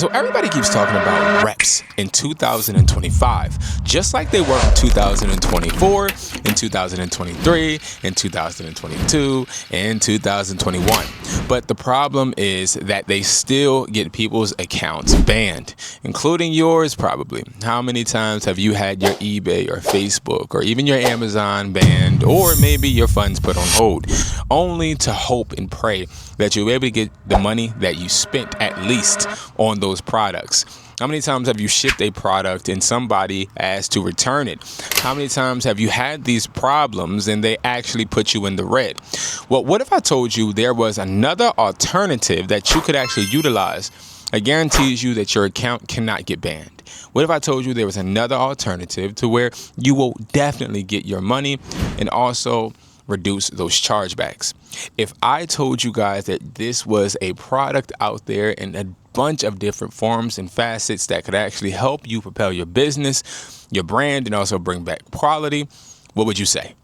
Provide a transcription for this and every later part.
So everybody keeps talking about reps in 2025, just like they were in 2024, in 2023, in 2022, and 2021. But the problem is that they still get people's accounts banned, including yours probably. How many times have you had your eBay or Facebook or even your Amazon banned, or maybe your funds put on hold, only to hope and pray that you'll be able to get the money that you spent at least on those products? How many times have you shipped a product and somebody asked to return it? How many times have you had these problems and they actually put you in the red? Well, what if I told you there was another alternative that you could actually utilize? It guarantees you that your account cannot get banned. What if I told you there was another alternative to where you will definitely get your money and also reduce those chargebacks? If I told you guys that this was a product out there in a bunch of different forms and facets that could actually help you propel your business, your brand, and also bring back quality, what would you say?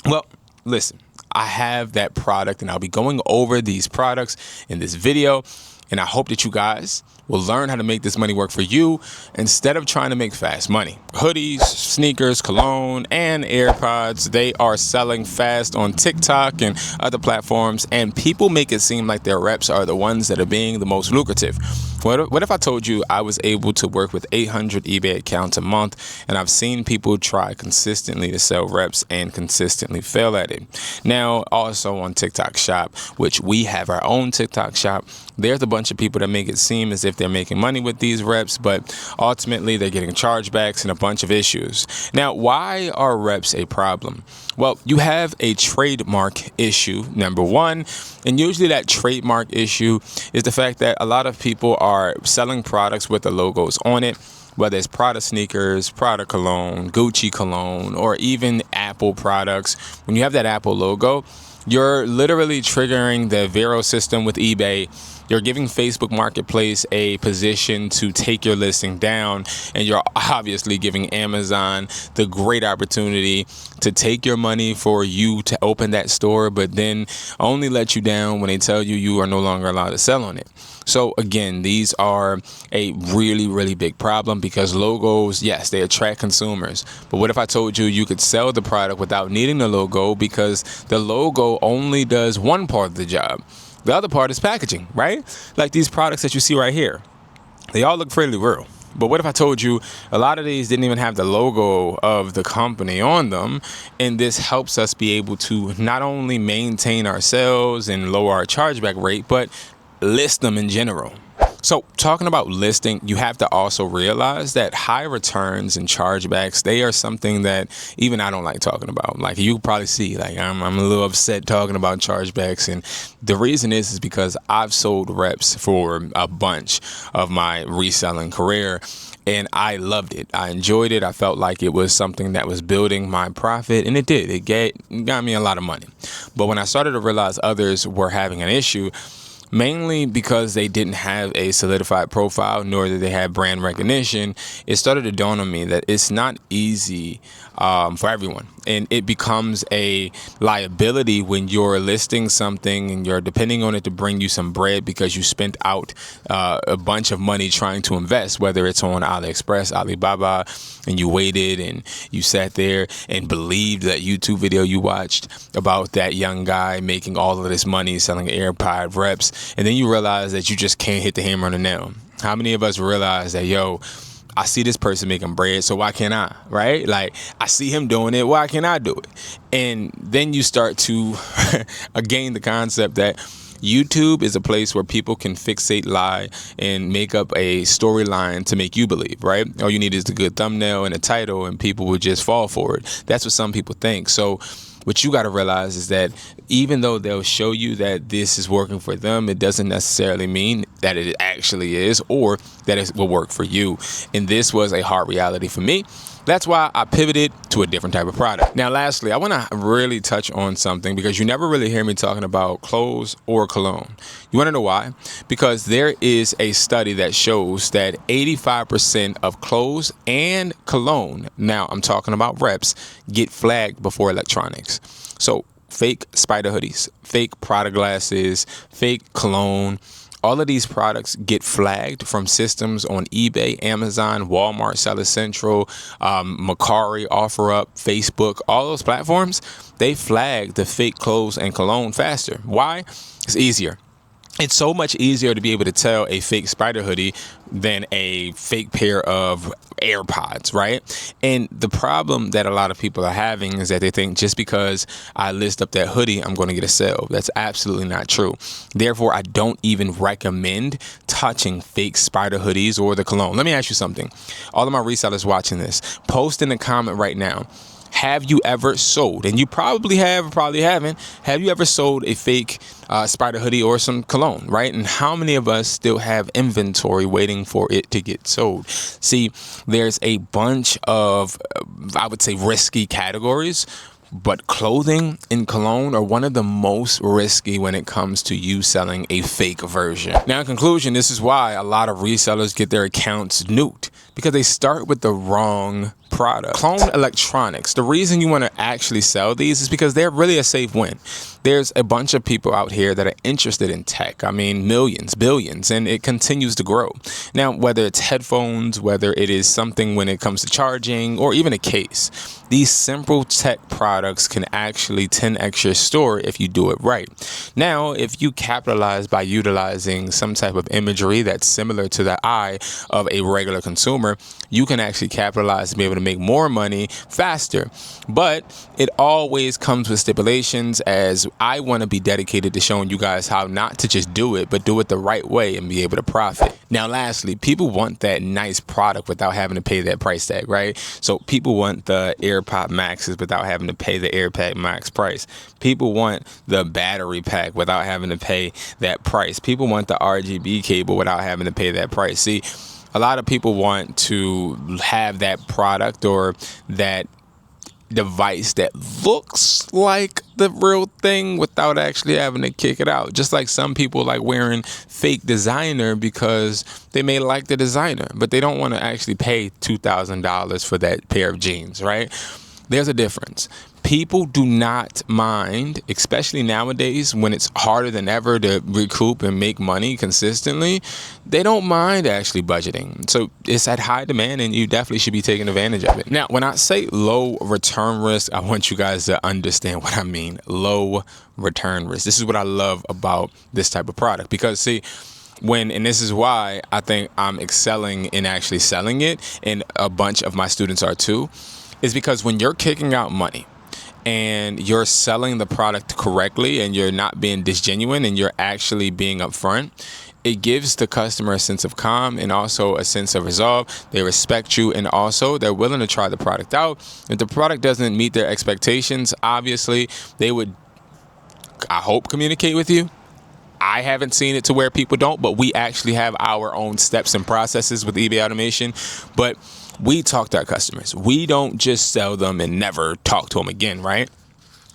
Well, listen, I have that product and I'll be going over these products in this video. And I hope that you guys will learn how to make this money work for you instead of trying to make fast money. Hoodies, sneakers, cologne, and AirPods, they are selling fast on TikTok and other platforms, and people make it seem like their reps are the ones that are being the most lucrative. What if I told you I was able to work with 800 eBay accounts a month, and I've seen people try consistently to sell reps and consistently fail at it? Now, also on TikTok Shop, which we have our own TikTok Shop, there's a bunch of people that make it seem as if they're making money with these reps, but ultimately they're getting chargebacks and a bunch of issues. Now, why are reps a problem? Well, you have a trademark issue, number one, and usually that trademark issue is the fact that a lot of people are selling products with the logos on it, whether it's Prada sneakers, Prada cologne, Gucci cologne, or even Apple products. When you have that Apple logo, you're literally triggering the Vero system with eBay. You're giving Facebook Marketplace a position to take your listing down, and you're obviously giving Amazon the great opportunity to take your money for you to open that store, but then only let you down when they tell you you are no longer allowed to sell on it. So again, these are a really, really big problem because logos, yes, they attract consumers. But what if I told you you could sell the product without needing the logo because the logo only does one part of the job? The other part is packaging, right? Like these products that you see right here, they all look fairly real. But what if I told you a lot of these didn't even have the logo of the company on them, and this helps us be able to not only maintain our sales and lower our chargeback rate, but list them in general. So talking about listing, you have to also realize that high returns and chargebacks, they are something that even I don't like talking about. Like you probably see, like I'm a little upset talking about chargebacks. And the reason is because I've sold reps for a bunch of my reselling career. And I loved it. I enjoyed it. I felt like it was something that was building my profit. And it did. It got me a lot of money. But when I started to realize others were having an issue, mainly because they didn't have a solidified profile, nor did they have brand recognition, it started to dawn on me that it's not easy for everyone. And it becomes a liability when you're listing something and you're depending on it to bring you some bread because you spent out a bunch of money trying to invest, whether it's on AliExpress, Alibaba, and you waited and you sat there and believed that YouTube video you watched about that young guy making all of this money selling AirPod reps, and then you realize that you just can't hit the hammer on the nail. How many of us realize that, I see this person making bread, so why can't I, right? Like, I see him doing it, why can't I do it? And then you start to gain the concept that YouTube is a place where people can fixate, lie, and make up a storyline to make you believe, right? All you need is a good thumbnail and a title, and people will just fall for it. That's what some people think. So what you got to realize is that even though they'll show you that this is working for them, it doesn't necessarily mean that it actually is or that it will work for you. And this was a hard reality for me. That's why I pivoted to a different type of product. Now, lastly, I want to really touch on something because you never really hear me talking about clothes or cologne. You want to know why? Because there is a study that shows that 85% of clothes and cologne, now I'm talking about reps, get flagged before electronics. So fake spider hoodies, fake Prada glasses, fake cologne, All of these products get flagged from systems on eBay, Amazon, Walmart, Seller Central, Mercari, OfferUp, Facebook, all those platforms. They flag the fake clothes and cologne faster. Why? It's easier. It's so much easier to be able to tell a fake spider hoodie than a fake pair of AirPods, right? And the problem that a lot of people are having is that they think just because I list up that hoodie, I'm going to get a sale. That's absolutely not true. Therefore, I don't even recommend touching fake spider hoodies or the cologne. Let me ask you something. All of my resellers watching this, post in the comment right now. Have you ever sold, and you probably have or probably haven't, have you ever sold a fake spider hoodie or some cologne, right? And how many of us still have inventory waiting for it to get sold? See, there's a bunch of, I would say, risky categories, but clothing and cologne are one of the most risky when it comes to you selling a fake version. Now, in conclusion, this is why a lot of resellers get their accounts nuked, because they start with the wrong product. Clone electronics. The reason you want to actually sell these is because they're really a safe win. There's a bunch of people out here that are interested in tech. I mean, millions, billions, and it continues to grow. Now, whether it's headphones, whether it is something when it comes to charging, or even a case, these simple tech products can actually 10x your store if you do it right. Now, if you capitalize by utilizing some type of imagery that's similar to the eye of a regular consumer, you can actually capitalize and be able to make more money faster. But it always comes with stipulations, as I want to be dedicated to showing you guys how not to just do it, but do it the right way and be able to profit. Now, lastly, people want that nice product without having to pay that price tag, right? So people want the AirPod Maxes without having to pay the AirPod Max price. People want the battery pack without having to pay that price. People want the RGB cable without having to pay that price. See, a lot of people want to have that product or that device that looks like the real thing without actually having to kick it out. Just like some people like wearing fake designer because they may like the designer, but they don't want to actually pay $2,000 for that pair of jeans, right? There's a difference. People do not mind, especially nowadays when it's harder than ever to recoup and make money consistently. They don't mind actually budgeting. So it's at high demand, and you definitely should be taking advantage of it. Now, when I say low return risk, I want you guys to understand what I mean. Low return risk. This is what I love about this type of product, because see, and this is why I think I'm excelling in actually selling it, and a bunch of my students are too, is because when you're kicking out money and you're selling the product correctly and you're not being disgenuine and you're actually being upfront, it gives the customer a sense of calm and also a sense of resolve. They respect you, and also they're willing to try the product out. If the product doesn't meet their expectations, obviously they would, I hope, communicate with you. I haven't seen it to where people don't, but we actually have our own steps and processes with eBay automation. But we talk to our customers. We don't just sell them and never talk to them again, right?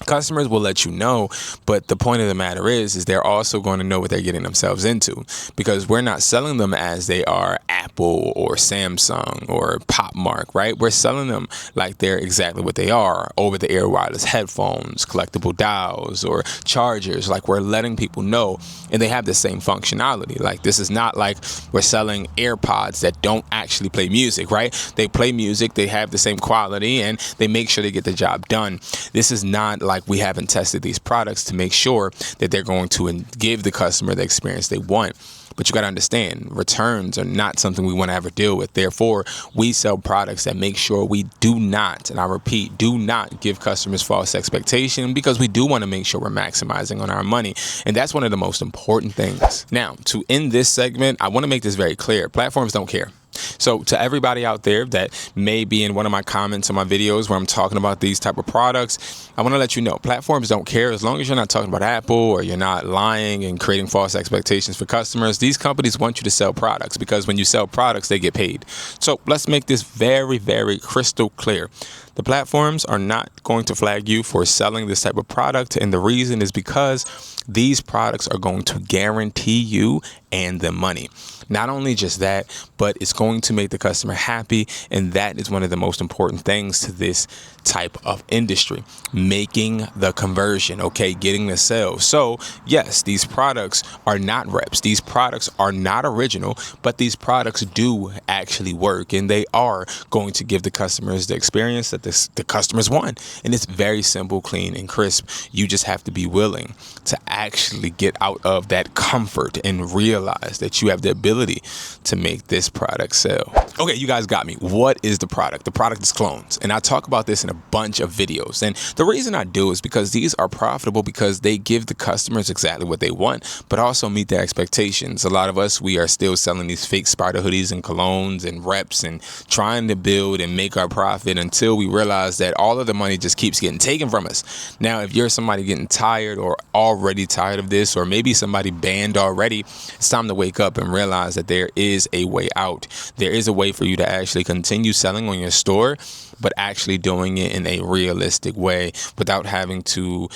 Customers will let you know, but the point of the matter is they're also going to know what they're getting themselves into, because we're not selling them as they are Apple or Samsung or Popmark, right? We're selling them like they're exactly what they are: over-the-air wireless headphones, collectible dials, or chargers. Like, we're letting people know, and they have the same functionality. Like, this is not like we're selling AirPods that don't actually play music, right? They play music, they have the same quality, and they make sure they get the job done. This is not like we haven't tested these products to make sure that they're going to give the customer the experience they want. But you got to understand, returns are not something we want to ever deal with. Therefore, we sell products that make sure we do not, and I repeat, do not give customers false expectation, because we do want to make sure we're maximizing on our money. And that's one of the most important things. Now, to end this segment, I want to make this very clear. Platforms don't care. So to everybody out there that may be in one of my comments on my videos where I'm talking about these type of products, I want to let you know, platforms don't care. As long as you're not talking about Apple or you're not lying and creating false expectations for customers, these companies want you to sell products, because when you sell products, they get paid. So let's make this very, very crystal clear. The platforms are not going to flag you for selling this type of product, and the reason is because these products are going to guarantee you and the money. Not only just that, but it's going to make the customer happy, and that is one of the most important things to this type of industry, making the conversion, okay, getting the sale. So yes, these products are not reps, these products are not original, but these products do actually work, and they are going to give the customers the experience that the customers want. And it's very simple, clean, and crisp. You just have to be willing to actually get out of that comfort and realize that you have the ability to make this product sell. Okay, you guys got me. What is the product? The product is clones, and I talk about this in a bunch of videos. And the reason I do is because these are profitable because they give the customers exactly what they want, but also meet their expectations. A lot of us, we are still selling these fake spider hoodies and colognes and reps and trying to build and make our profit until we realize that all of the money just keeps getting taken from us. Now, if you're somebody getting tired or already tired of this, or maybe somebody banned already, it's time to wake up and realize that there is a way out. There is a way for you to actually continue selling on your store, but actually doing it in a realistic way without having to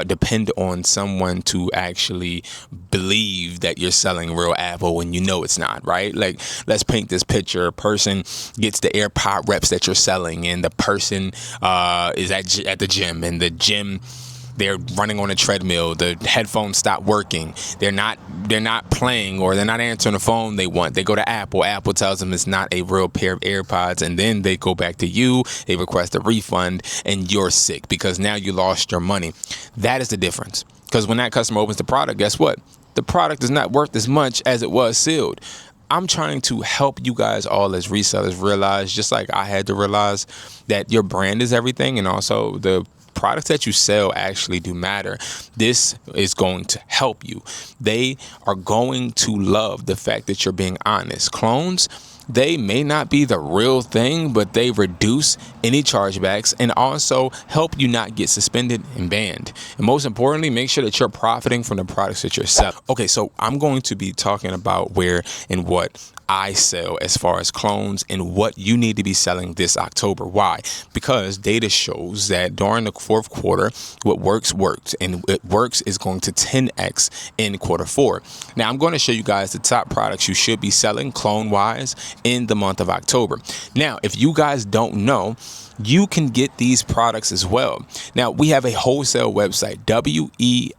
depend on someone to actually believe that you're selling real Apple when you know it's not, right? Like, let's paint this picture. A person gets the AirPod reps that you're selling, and the person is at the gym, and the gym, they're running on a treadmill, the headphones stop working, they're not playing, or they're not answering the phone they want. They go to Apple tells them it's not a real pair of AirPods, and then they go back to you, they request a refund, and you're sick because now you lost your money. That is the difference, because when that customer opens the product, guess what? The product is not worth as much as it was sealed. I'm trying to help you guys all as resellers realize, just like I had to realize, that your brand is everything, and also the products that you sell actually do matter. This is going to help you. They are going to love the fact that you're being honest. Clones, they may not be the real thing, but they reduce any chargebacks and also help you not get suspended and banned. And most importantly, make sure that you're profiting from the products that you're selling. Okay, so I'm going to be talking about where and what I sell as far as clones and what you need to be selling this October. Why? Because data shows that during the fourth quarter, what works, and what works is going to 10x in quarter four. Now, I'm going to show you guys the top products you should be selling clone-wise in the month of October. Now, if you guys don't know, you can get these products as well. Now, we have a wholesale website, WESPLY.com.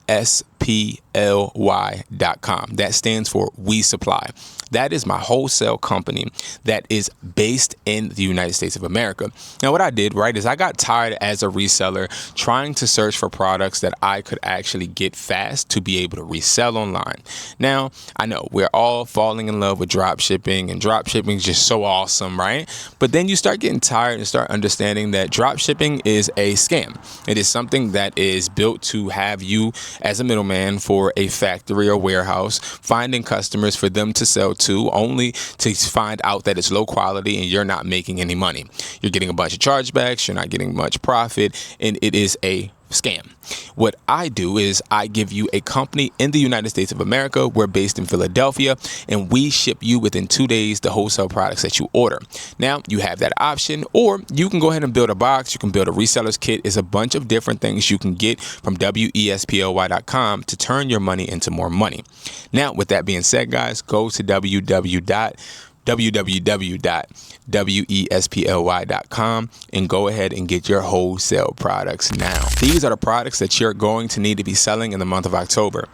That stands for We Supply. That is my wholesale company that is based in the United States of America. Now, what I did, right, is I got tired as a reseller trying to search for products that I could actually get fast to be able to resell online. Now, I know we're all falling in love with drop shipping, and drop shipping is just so awesome, right? But then you start getting tired and start understanding that drop shipping is a scam. It is something that is built to have you as a middleman for a factory or warehouse, finding customers for them to sell to, only to find out that it's low quality and you're not making any money. You're getting a bunch of chargebacks, you're not getting much profit, and it is a scam. What I do is I give you a company in the United States of America. We're based in Philadelphia, and we ship you within 2 days the wholesale products that you order. Now, you have that option, or you can go ahead and build a box. You can build a reseller's kit. It's a bunch of different things you can get from WESPLY.com to turn your money into more money. Now, with that being said, guys, go to www.wesply.com and go ahead and get your wholesale products now. These are the products that you're going to need to be selling in the month of October.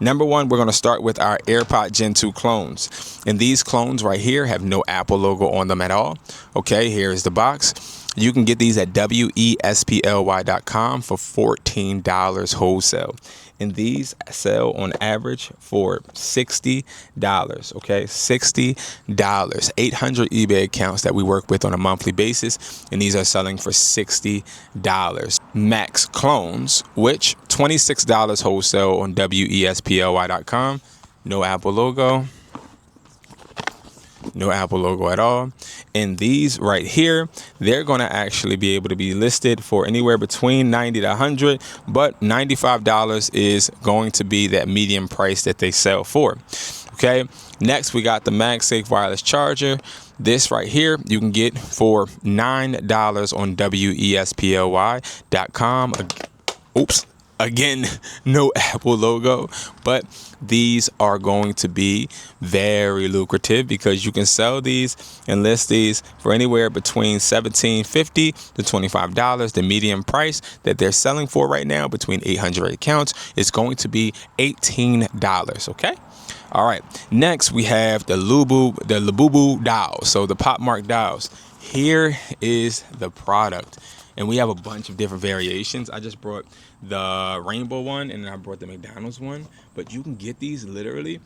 Number one, we're going to start with our AirPod Gen 2 clones. And these clones right here have no Apple logo on them at all. Okay, here's the box. You can get these at WESPLY.com for $14 wholesale. And these sell on average for $60. Okay, $60. 800 eBay accounts that we work with on a monthly basis, and these are selling for $60. Max clones, which $26 wholesale on WESPLY.com. No Apple logo. No Apple logo at all. And these right here, they're going to actually be able to be listed for anywhere between $90 to $100, but $95 is going to be that medium price that they sell for. Okay, next we got the MagSafe wireless charger. This right here you can get for $9 on wesply.com. Oops. Again, no Apple logo, but these are going to be very lucrative because you can sell these and list these for anywhere between $17.50 to $25. The median price that they're selling for right now, between 800 accounts, is going to be $18. Okay. All right. Next, we have the Labubu dials. So the Pop Mark dials. Here is the product. And we have a bunch of different variations. I just brought the rainbow one and then I brought the McDonald's one. But you can get these literally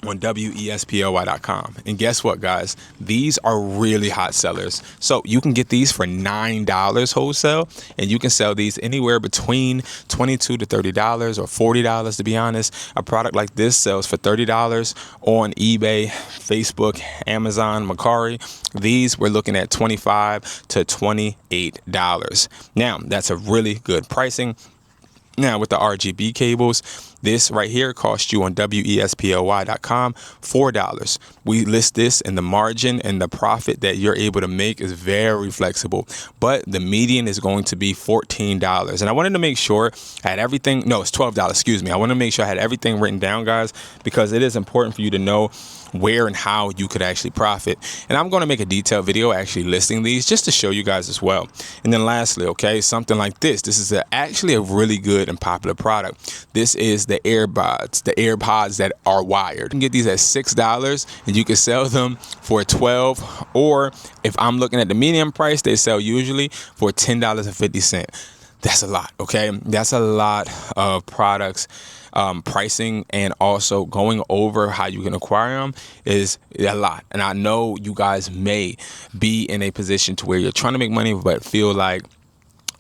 on wesply.com. And guess what, guys? These are really hot sellers. So you can get these for $9 wholesale, and you can sell these anywhere between $22 to $30 or $40, to be honest. A product like this sells for $30 on eBay, Facebook, Amazon, Mercari. These we're looking at $25 to $28. Now, that's a really good pricing. Now, with the RGB cables, this right here costs you on wesply.com $4. We list this, and the margin and the profit that you're able to make is very flexible. But the median is going to be $14. And I wanted to make sure I had everything. No, it's $12. Excuse me. I want to make sure I had everything written down, guys, because it is important for you to know where and how you could actually profit. And I'm going to make a detailed video actually listing these just to show you guys as well. And then lastly, okay, something like this. This is actually a really good and popular product. This is the Earbuds that are wired. You can get these at $6 and you can sell them for $12, or if I'm looking at the medium price, they sell usually for $10.50. That's a lot, okay? That's a lot of products. Pricing and also going over how you can acquire them is a lot. And I know you guys may be in a position to where you're trying to make money, but feel like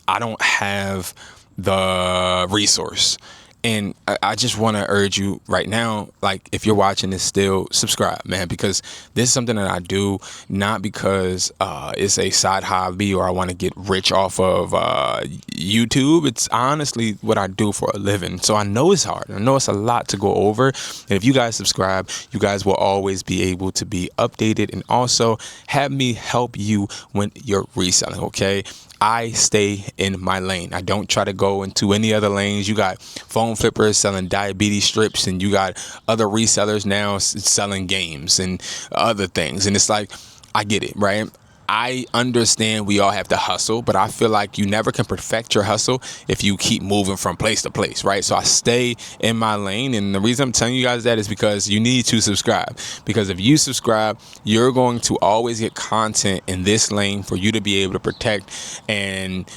I don't have the resource. And I just want to urge you right now, like, if you're watching this, still subscribe, man, because this is something that I do not because it's a side hobby or I want to get rich off of YouTube. It's honestly what I do for a living. So I know it's hard. I know it's a lot to go over. And if you guys subscribe, you guys will always be able to be updated and also have me help you when you're reselling, okay? I stay in my lane. I don't try to go into any other lanes. You got phone flippers selling diabetes strips, and you got other resellers now selling games and other things. And it's like, I get it, right? I understand we all have to hustle, but I feel like you never can perfect your hustle if you keep moving from place to place, right? So I stay in my lane. And the reason I'm telling you guys that is because you need to subscribe. Because if you subscribe, you're going to always get content in this lane for you to be able to protect and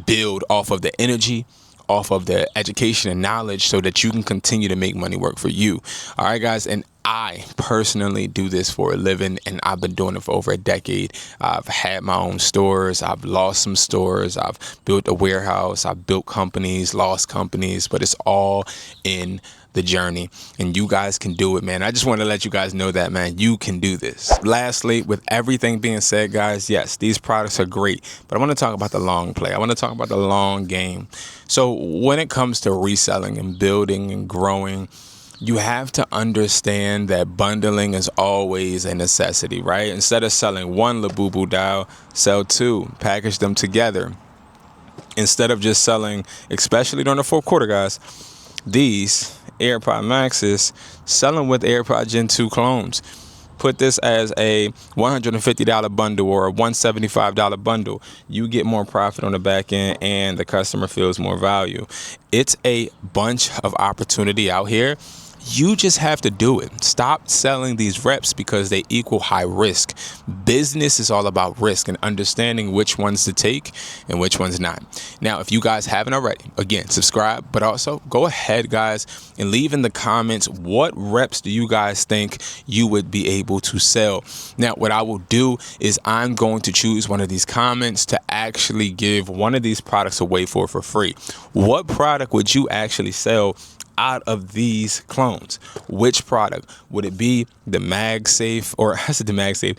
build off of the energy, off of the education and knowledge, so that you can continue to make money work for you. All right, guys. And I personally do this for a living, and I've been doing it for over a decade. I've had my own stores. I've lost some stores. I've built a warehouse. I've built companies, lost companies, but it's all in the journey, and you guys can do it, man. I just want to let you guys know that, man, you can do this. Lastly, with everything being said, guys, yes, these products are great, but I want to talk about the long play. I want to talk about the long game. So when it comes to reselling and building and growing, you have to understand that bundling is always a necessity, right? Instead of selling one Labubu dial, sell two, package them together. Instead of just selling, especially during the fourth quarter, guys, these AirPod Maxes, sell them with AirPod Gen 2 clones. Put this as a $150 bundle or a $175 bundle. You get more profit on the back end and the customer feels more value. It's a bunch of opportunity out here. You just have to do it. Stop selling these reps because they equal high risk. Business is all about risk and understanding which ones to take and which ones not. Now, if you guys haven't already, again, subscribe, but also go ahead, guys, and leave in the comments what reps do you guys think you would be able to sell. Now, what I will do is I'm going to choose one of these comments to actually give one of these products away for free. What product would you actually sell out of these clones? Which product would it be? The MagSafe, or I said the MagSafe,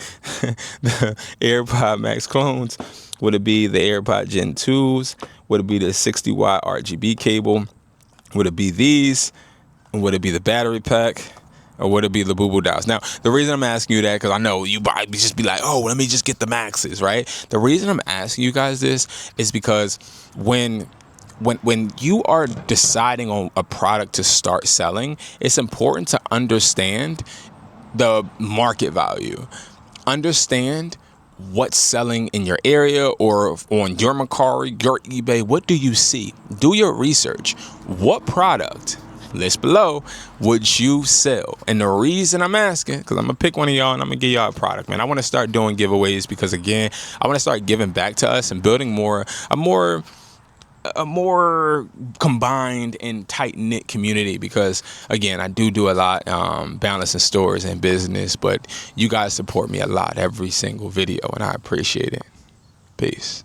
the AirPod Max clones? Would it be the AirPod Gen 2s? Would it be the 60 watt RGB cable? Would it be these? Would it be the battery pack? or would it be Labubu Dolls? Now, the reason I'm asking you that, because I know you might just be like, oh, let me just get the maxes, right? The reason I'm asking you guys this is because when you are deciding on a product to start selling, it's important to understand the market value. Understand what's selling in your area or on your Mercari, your eBay. What do you see? Do your research. What product, list below, would you sell? And the reason I'm asking, because I'm going to pick one of y'all and I'm going to give y'all a product, man. I want to start doing giveaways because, again, I want to start giving back to us and building a more combined and tight-knit community, because again, I do a lot balancing stores and business, but you guys support me a lot every single video and I appreciate it. Peace.